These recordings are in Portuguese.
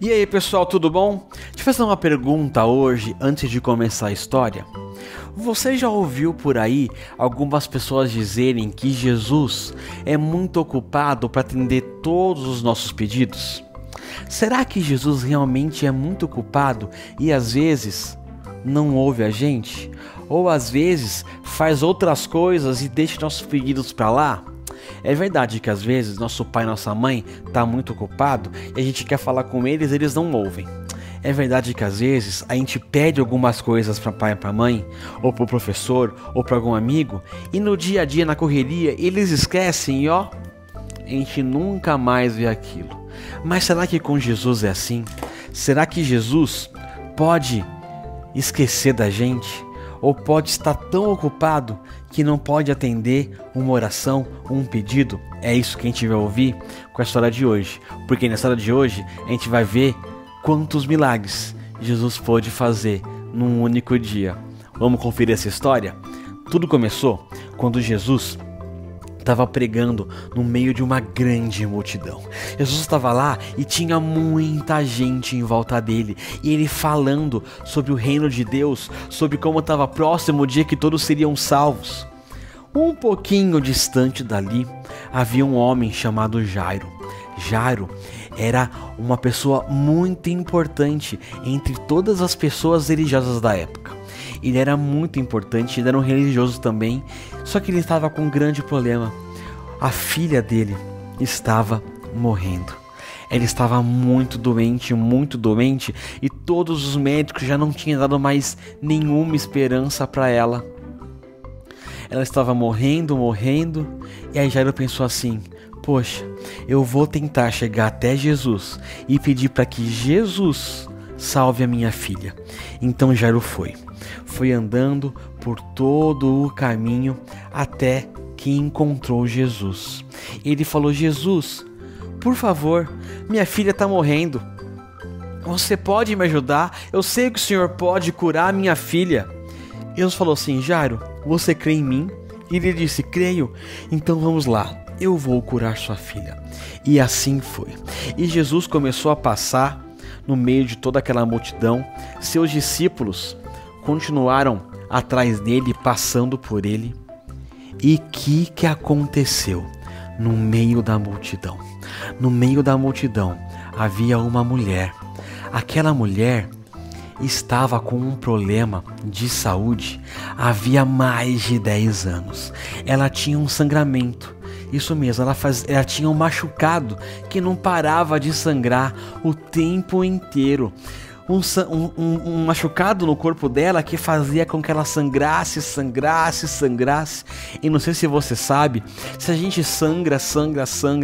E aí pessoal, tudo bom? Deixa eu fazer uma pergunta hoje antes de começar a história. Você já ouviu por aí algumas pessoas dizerem que Jesus é muito ocupado para atender todos os nossos pedidos? Será que Jesus realmente é muito ocupado e às vezes não ouve a gente? Ou às vezes faz outras coisas e deixa nossos pedidos para lá? É verdade que às vezes nosso pai e nossa mãe tá muito ocupado e a gente quer falar com eles e eles não ouvem. É verdade que às vezes a gente pede algumas coisas para pai e para mãe, ou para o professor, ou para algum amigo, e no dia a dia, na correria, eles esquecem e a gente nunca mais vê aquilo. Mas será que com Jesus é assim? Será que Jesus pode esquecer da gente? Ou pode estar tão ocupado que não pode atender uma oração, um pedido? É isso que a gente vai ouvir com a história de hoje. Porque na história de hoje a gente vai ver quantos milagres Jesus pôde fazer num único dia. Vamos conferir essa história? Tudo começou quando Jesus estava pregando no meio de uma grande multidão. Jesus estava lá e tinha muita gente em volta dele, e ele falando sobre o reino de Deus, sobre como estava próximo o dia que todos seriam salvos. Um pouquinho distante dali havia um homem chamado Jairo. Jairo era uma pessoa muito importante entre todas as pessoas religiosas da época. Ele era muito importante, ele era um religioso também, só que ele estava com um grande problema. A filha dele estava morrendo. Ela estava muito doente, e todos os médicos já não tinham dado mais nenhuma esperança para ela. Ela estava morrendo, e aí Jairo pensou assim: poxa, eu vou tentar chegar até Jesus e pedir para que Jesus salve a minha filha. Então Jairo foi andando por todo o caminho até que encontrou Jesus. Ele falou: Jesus, por favor, minha filha está morrendo. Você pode me ajudar? Eu sei que o Senhor pode curar minha filha. Jesus falou assim: Jairo, você crê em mim? E ele disse: creio. Então vamos lá, eu vou curar sua filha. E assim foi. E Jesus começou a passar no meio de toda aquela multidão. Seus discípulos continuaram atrás dele, passando por ele. E que aconteceu no meio da multidão? No meio da multidão havia uma mulher. Aquela mulher estava com um problema de saúde havia mais de 10 anos. Ela tinha um sangramento. Isso mesmo, ela tinha um machucado que não parava de sangrar o tempo inteiro. Um machucado no corpo dela que fazia com que ela sangrasse. E não sei se você sabe, se a gente sangra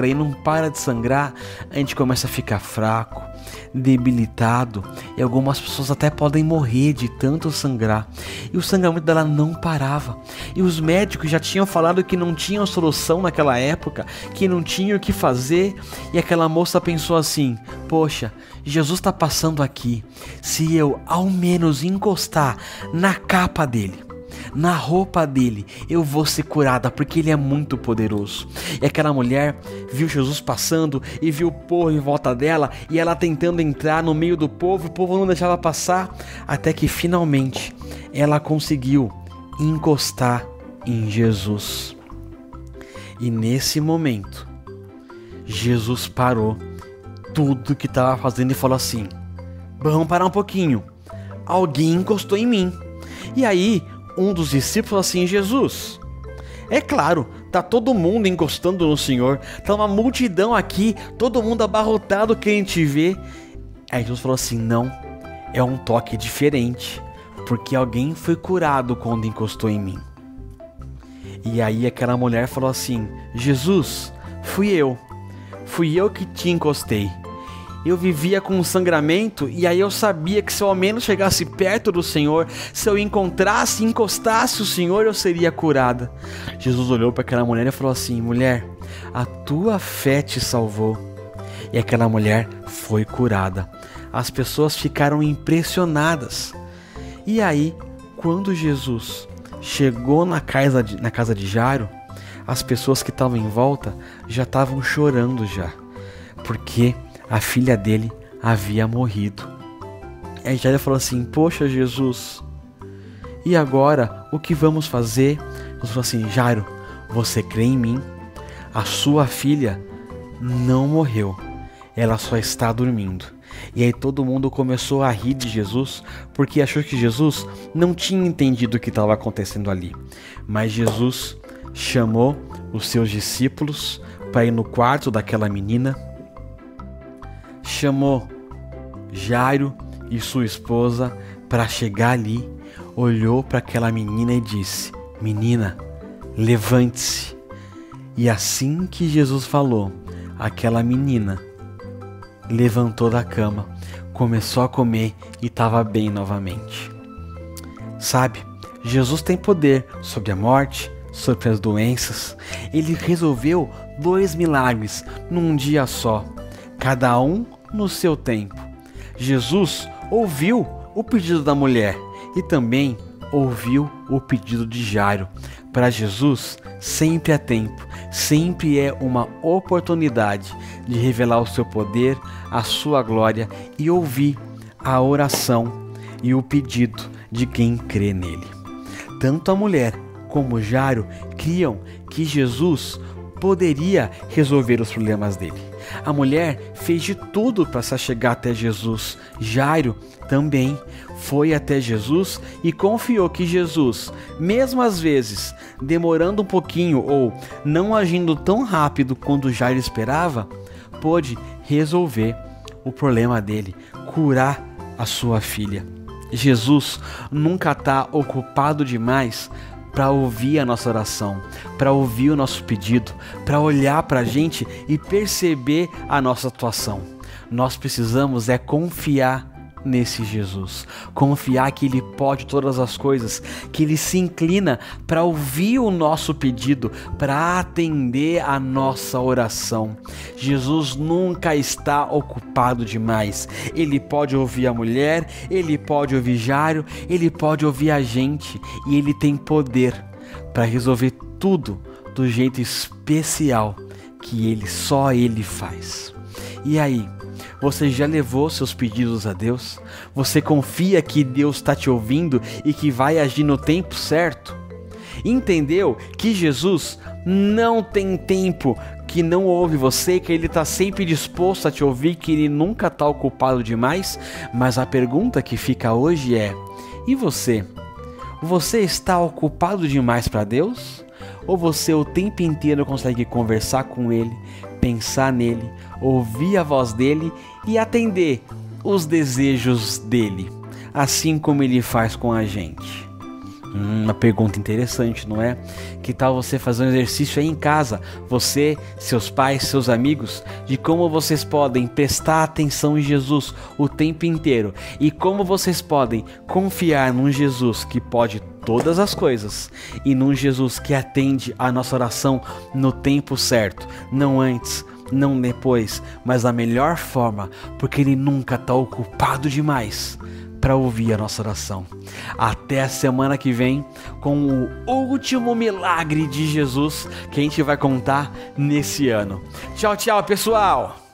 e não para de sangrar, a gente começa a ficar fraco, debilitado, e algumas pessoas até podem morrer de tanto sangrar. E o sangramento dela não parava, e os médicos já tinham falado que não tinham solução naquela época, que não tinham o que fazer. E aquela moça pensou assim: poxa, Jesus está passando aqui, se eu ao menos encostar na capa dele, na roupa dele, eu vou ser curada, porque ele é muito poderoso. E aquela mulher viu Jesus passando e viu o povo em volta dela, e ela tentando entrar no meio do povo, o povo não deixava passar, até que finalmente ela conseguiu encostar em Jesus. E nesse momento Jesus parou tudo que estava fazendo e falou assim: vamos parar um pouquinho, alguém encostou em mim. E aí um dos discípulos falou assim: Jesus, é claro, tá todo mundo encostando no Senhor, tá uma multidão aqui, todo mundo abarrotado querendo te ver. Aí Jesus falou assim: não, é um toque diferente, porque alguém foi curado quando encostou em mim. E aí aquela mulher falou assim: Jesus, fui eu que te encostei. Eu vivia com um sangramento, e aí eu sabia que se eu ao menos chegasse perto do Senhor, se eu encostasse o Senhor, eu seria curada. Jesus olhou para aquela mulher e falou assim: mulher, a tua fé te salvou. E aquela mulher foi curada. As pessoas ficaram impressionadas. E aí, quando Jesus chegou na casa de Jairo, as pessoas que estavam em volta já estavam chorando já, porque a filha dele havia morrido. Aí Jairo falou assim: poxa, Jesus, e agora o que vamos fazer? Jesus falou assim: Jairo, você crê em mim? A sua filha não morreu, ela só está dormindo. E aí todo mundo começou a rir de Jesus, porque achou que Jesus não tinha entendido o que estava acontecendo ali. Mas Jesus chamou os seus discípulos para ir no quarto daquela menina, chamou Jairo e sua esposa para chegar ali, olhou para aquela menina e disse: menina, levante-se. E assim que Jesus falou, aquela menina levantou da cama, começou a comer e estava bem novamente. Sabe, Jesus tem poder sobre a morte, sobre as doenças. Ele resolveu 2 milagres num dia só, cada um no seu tempo. Jesus ouviu o pedido da mulher e também ouviu o pedido de Jairo. Para Jesus, sempre é tempo, sempre é uma oportunidade de revelar o seu poder, a sua glória e ouvir a oração e o pedido de quem crê nele. Tanto a mulher como Jairo criam que Jesus poderia resolver os problemas dele. A mulher fez de tudo para se chegar até Jesus. Jairo também foi até Jesus e confiou que Jesus, mesmo às vezes demorando um pouquinho ou não agindo tão rápido quanto Jairo esperava, pôde resolver o problema dele, curar a sua filha. Jesus nunca está ocupado demais para ouvir a nossa oração, para ouvir o nosso pedido, para olhar para a gente e perceber a nossa atuação. Nós precisamos confiar nesse Jesus, confiar que Ele pode todas as coisas, que Ele se inclina para ouvir o nosso pedido, para atender a nossa oração. Jesus nunca está ocupado demais. Ele pode ouvir a mulher, Ele pode ouvir Jairo, Ele pode ouvir a gente e Ele tem poder para resolver tudo do jeito especial que só Ele faz. E aí? Você já levou seus pedidos a Deus? Você confia que Deus está te ouvindo e que vai agir no tempo certo? Entendeu que Jesus não tem tempo, que não ouve você, que Ele está sempre disposto a te ouvir, que Ele nunca está ocupado demais? Mas a pergunta que fica hoje é: e você? Você está ocupado demais para Deus? Ou você o tempo inteiro consegue conversar com Ele, pensar nele, ouvir a voz dele e atender os desejos dele, assim como Ele faz com a gente? Uma pergunta interessante, não é? Que tal você fazer um exercício aí em casa, você, seus pais, seus amigos, de como vocês podem prestar atenção em Jesus o tempo inteiro e como vocês podem confiar num Jesus que pode todas as coisas e num Jesus que atende a nossa oração no tempo certo, não antes, não depois, mas da melhor forma, porque Ele nunca está ocupado demais para ouvir a nossa oração. Até a semana que vem com o último milagre de Jesus que a gente vai contar nesse ano. Tchau, tchau, pessoal!